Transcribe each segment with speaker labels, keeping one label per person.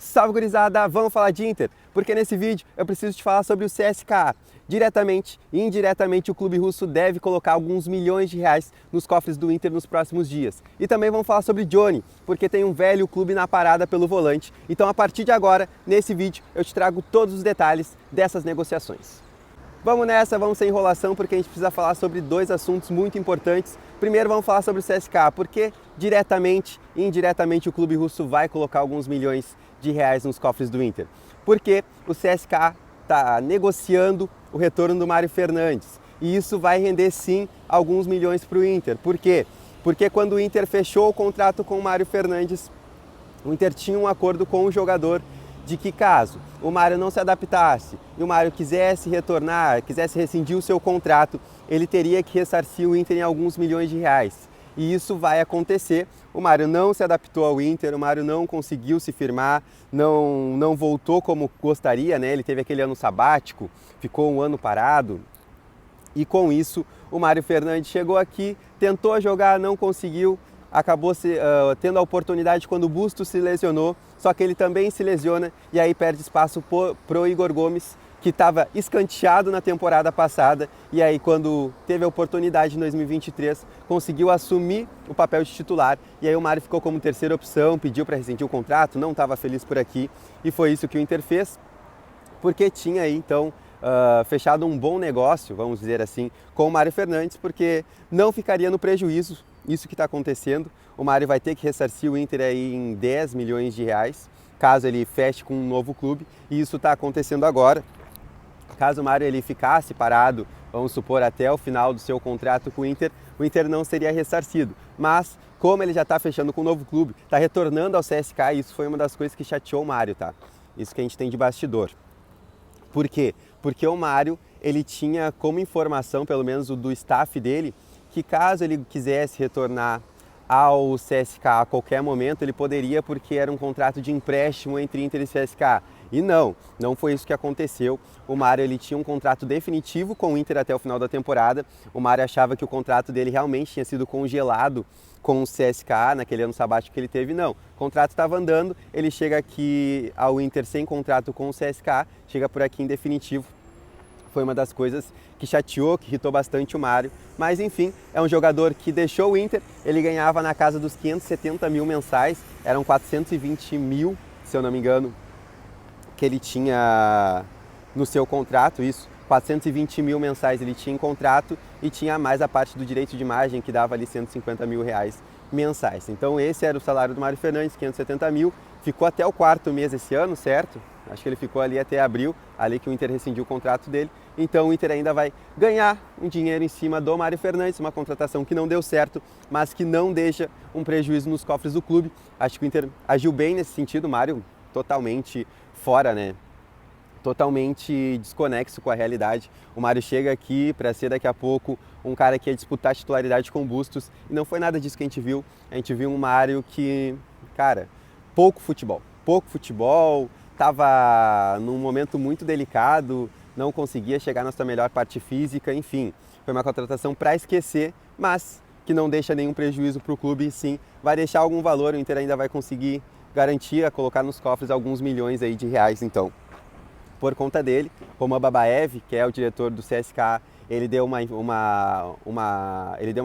Speaker 1: Salve gurizada, vamos falar de Inter, porque nesse vídeo eu preciso te falar sobre o CSKA. Diretamente e indiretamente o clube russo deve colocar alguns milhões de reais nos cofres do Inter nos próximos dias. E também vamos falar sobre Johnny, porque tem um velho clube na parada pelo volante. Então a partir de agora, nesse vídeo, eu te trago todos os detalhes dessas negociações. Vamos nessa, vamos sem enrolação, porque a gente precisa falar sobre dois assuntos muito importantes. Primeiro vamos falar sobre o CSKA, porque diretamente e indiretamente o clube russo vai colocar alguns milhões de reais nos cofres do Inter. Porque o CSKA está negociando o retorno do Mário Fernandes. E isso vai render sim alguns milhões para o Inter. Por quê? Porque quando o Inter fechou o contrato com o Mário Fernandes, o Inter tinha um acordo com o jogador de que caso o Mário não se adaptasse e o Mário quisesse retornar, quisesse rescindir o seu contrato, ele teria que ressarcir o Inter em alguns milhões de reais. E isso vai acontecer. O Mário não se adaptou ao Inter, o Mário não conseguiu se firmar, não voltou como gostaria, né? Ele teve aquele ano sabático, ficou um ano parado. E com isso, o Mário Fernandes chegou aqui, tentou jogar, não conseguiu, acabou tendo a oportunidade quando o Bustos se lesionou, só que ele também se lesiona e aí perde espaço pro Igor Gomes, que estava escanteado na temporada passada, e aí quando teve a oportunidade em 2023, conseguiu assumir o papel de titular, e aí o Mário ficou como terceira opção, pediu para rescindir o contrato, não estava feliz por aqui, e foi isso que o Inter fez, porque tinha aí então fechado um bom negócio, vamos dizer assim, com o Mário Fernandes, porque não ficaria no prejuízo isso que está acontecendo. O Mário vai ter que ressarcir o Inter aí em 10 milhões de reais, caso ele feche com um novo clube, e isso está acontecendo agora. Caso o Mário ele ficasse parado, vamos supor, até o final do seu contrato com o Inter não seria ressarcido. Mas, como ele já está fechando com um novo clube, está retornando ao CSKA, e isso foi uma das coisas que chateou o Mário, tá? Isso que a gente tem de bastidor. Por quê? Porque o Mário, ele tinha como informação, pelo menos do staff dele, que caso ele quisesse retornar ao CSKA a qualquer momento, ele poderia, porque era um contrato de empréstimo entre Inter e CSKA. E não foi isso que aconteceu. O Mário ele tinha um contrato definitivo com o Inter até o final da temporada. O Mário achava que o contrato dele realmente tinha sido congelado com o CSKA naquele ano sabático que ele teve. Não, o contrato estava andando, ele chega aqui ao Inter sem contrato com o CSKA, chega por aqui em definitivo. Foi uma das coisas que chateou, que irritou bastante o Mário. Mas enfim, é um jogador que deixou o Inter, ele ganhava na casa dos 570 mil mensais, eram 420 mil, se eu não me engano, que ele tinha no seu contrato, isso, 420 mil mensais ele tinha em contrato e tinha mais a parte do direito de imagem que dava ali 150 mil reais mensais. Então esse era o salário do Mário Fernandes, 570 mil, ficou até o quarto mês esse ano, certo? Acho que ele ficou ali até abril, ali que o Inter rescindiu o contrato dele. Então o Inter ainda vai ganhar um dinheiro em cima do Mário Fernandes, uma contratação que não deu certo, mas que não deixa um prejuízo nos cofres do clube. Acho que o Inter agiu bem nesse sentido, o Mário totalmente fora, né? Totalmente desconexo com a realidade. O Mário chega aqui para ser daqui a pouco um cara que ia disputar a titularidade com o Bustos, e não foi nada disso que a gente viu. A gente viu um Mário que, cara, pouco futebol, estava num momento muito delicado, não conseguia chegar na sua melhor parte física, enfim. Foi uma contratação para esquecer, mas que não deixa nenhum prejuízo para o clube, e sim vai deixar algum valor. O Inter ainda vai conseguir garantir, colocar nos cofres alguns milhões aí de reais, então. Por conta dele, Roman Babaev, que é o diretor do CSKA, ele deu uma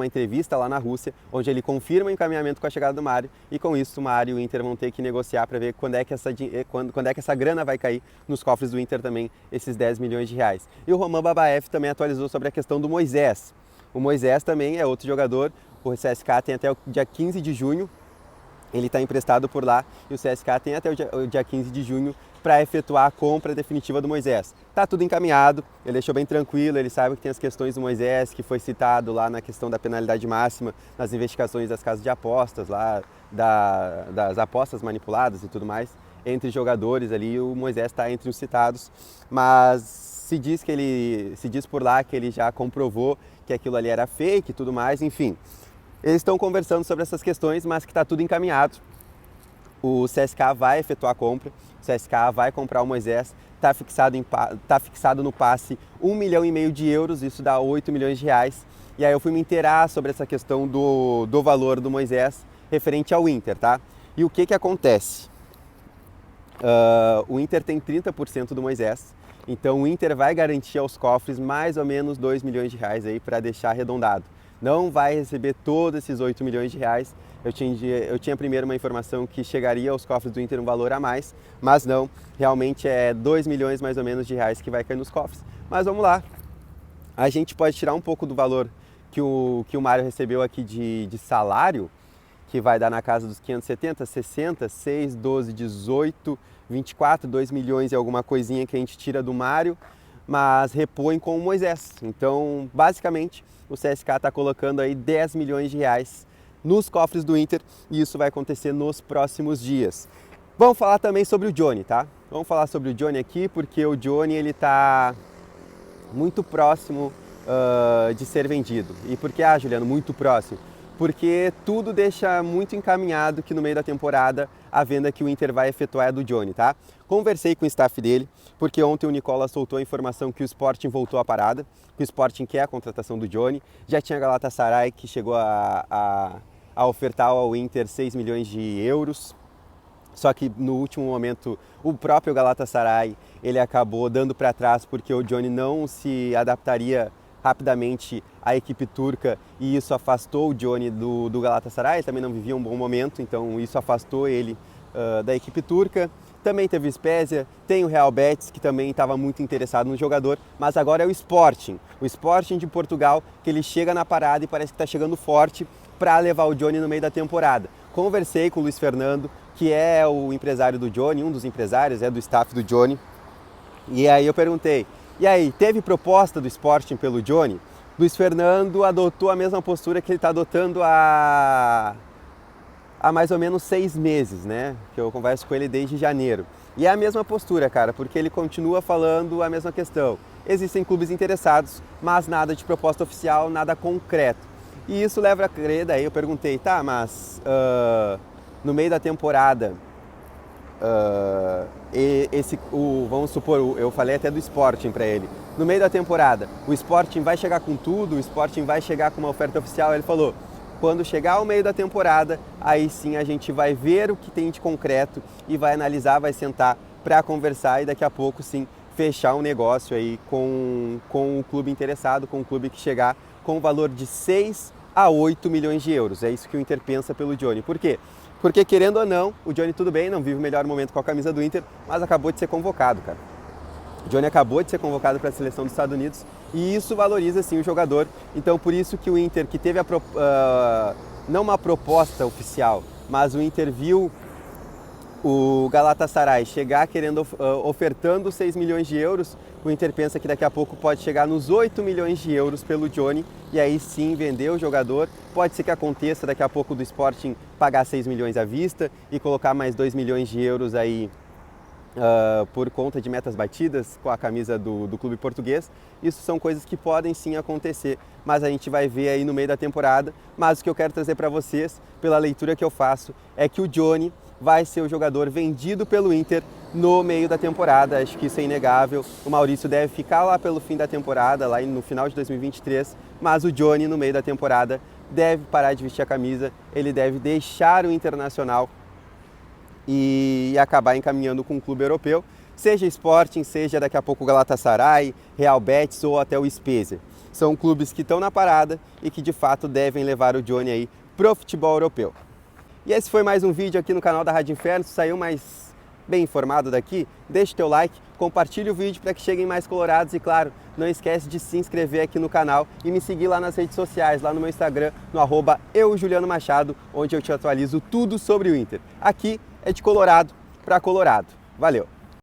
Speaker 1: entrevista lá na Rússia, onde ele confirma o encaminhamento com a chegada do Mário, e com isso o Mário e o Inter vão ter que negociar para ver quando é que essa grana vai cair nos cofres do Inter também, esses 10 milhões de reais. E o Roman Babaev também atualizou sobre a questão do Moisés. O Moisés também é outro jogador, o CSKA tem até o dia 15 de junho, ele está emprestado por lá, e o CSKA tem até o dia 15 de junho para efetuar a compra definitiva do Moisés. Tá tudo encaminhado, ele deixou bem tranquilo, ele sabe que tem as questões do Moisés, que foi citado lá na questão da penalidade máxima, nas investigações das casas de apostas, lá das apostas manipuladas e tudo mais, entre jogadores ali, o Moisés está entre os citados, mas se diz por lá que ele já comprovou que aquilo ali era fake e tudo mais, enfim. Eles estão conversando sobre essas questões, mas que está tudo encaminhado. O CSKA vai efetuar a compra, o CSKA vai comprar o Moisés, está fixado no passe 1,5 milhão de euros, isso dá 8 milhões de reais. E aí eu fui me inteirar sobre essa questão do valor do Moisés referente ao Inter, tá? E o que acontece? O Inter tem 30% do Moisés, então o Inter vai garantir aos cofres mais ou menos 2 milhões de reais aí para deixar arredondado. Não vai receber todos esses 8 milhões de reais. Eu tinha primeiro uma informação que chegaria aos cofres do Inter um valor a mais, mas não, realmente é 2 milhões mais ou menos de reais que vai cair nos cofres. Mas vamos lá, a gente pode tirar um pouco do valor que o Mário recebeu aqui de salário, que vai dar na casa dos 570, 60, 6, 12, 18, 24, 2 milhões e alguma coisinha que a gente tira do Mário, mas repõe com o Moisés. Então, basicamente, o CSKA está colocando aí 10 milhões de reais nos cofres do Inter e isso vai acontecer nos próximos dias. Vamos falar também sobre o Johnny, tá? Vamos falar sobre o Johnny aqui, porque o Johnny ele está muito próximo de ser vendido. E por que, Juliano, muito próximo? Porque tudo deixa muito encaminhado que no meio da temporada a venda que o Inter vai efetuar é do Johnny, tá? Conversei com o staff dele, porque ontem o Nicola soltou a informação que o Sporting voltou à parada, que o Sporting quer a contratação do Johnny. Já tinha a Galatasaray que chegou a ofertar ao Inter 6 milhões de euros, só que no último momento o próprio Galatasaray ele acabou dando para trás porque o Johnny não se adaptaria rapidamente à equipe turca e isso afastou o Johnny do Galatasaray. Ele também não vivia um bom momento, então isso afastou ele da equipe turca. Também teve o Spezia, tem o Real Betis, que também estava muito interessado no jogador, mas agora é o Sporting de Portugal, que ele chega na parada e parece que está chegando forte para levar o Johnny no meio da temporada. Conversei com o Luiz Fernando, que é o empresário do Johnny, um dos empresários, é do staff do Johnny, e aí eu perguntei, e aí, teve proposta do Sporting pelo Johnny? Luiz Fernando adotou a mesma postura que ele está adotando há mais ou menos 6 meses, né? Que eu converso com ele desde janeiro. E é a mesma postura, cara, porque ele continua falando a mesma questão. Existem clubes interessados, mas nada de proposta oficial, nada concreto. E isso leva a crer, daí eu perguntei, tá, mas no meio da temporada, vamos supor, eu falei até do Sporting para ele, no meio da temporada, o Sporting vai chegar com tudo, o Sporting vai chegar com uma oferta oficial. Ele falou, quando chegar ao meio da temporada, aí sim a gente vai ver o que tem de concreto e vai analisar, vai sentar para conversar e daqui a pouco sim fechar um negócio aí com o clube interessado, com o clube que chegar com o valor de 6 a 8 milhões de euros. É isso que o Inter pensa pelo Johnny. Por quê? Porque, querendo ou não, o Johnny tudo bem, não vive o melhor momento com a camisa do Inter, mas acabou de ser convocado, cara. O Johnny acabou de ser convocado para a seleção dos Estados Unidos e isso valoriza, sim, o jogador. Então, por isso que o Inter, que teve não uma proposta oficial, mas o Inter viu o Galatasaray chegar ofertando 6 milhões de euros, o Inter pensa que daqui a pouco pode chegar nos 8 milhões de euros pelo Johnny e aí sim vender o jogador. Pode ser que aconteça daqui a pouco do Sporting pagar 6 milhões à vista e colocar mais 2 milhões de euros aí por conta de metas batidas com a camisa do clube português. Isso são coisas que podem sim acontecer, mas a gente vai ver aí no meio da temporada. Mas o que eu quero trazer para vocês, pela leitura que eu faço, é que o Johnny vai ser o jogador vendido pelo Inter no meio da temporada. Acho que isso é inegável. O Maurício deve ficar lá pelo fim da temporada, lá no final de 2023, mas o Johnny no meio da temporada deve parar de vestir a camisa, ele deve deixar o Internacional e acabar encaminhando com um clube europeu, seja Sporting, seja daqui a pouco o Galatasaray, Real Betis ou até o Spezia. São clubes que estão na parada e que de fato devem levar o Johnny aí pro futebol europeu. E esse foi mais um vídeo aqui no canal da Rádio Inferno. Se saiu mais bem informado daqui, deixa o teu like, compartilha o vídeo para que cheguem mais colorados e claro, não esquece de se inscrever aqui no canal e me seguir lá nas redes sociais, lá no meu Instagram, no @eujulianomachado, onde eu te atualizo tudo sobre o Inter. Aqui é de Colorado para Colorado. Valeu!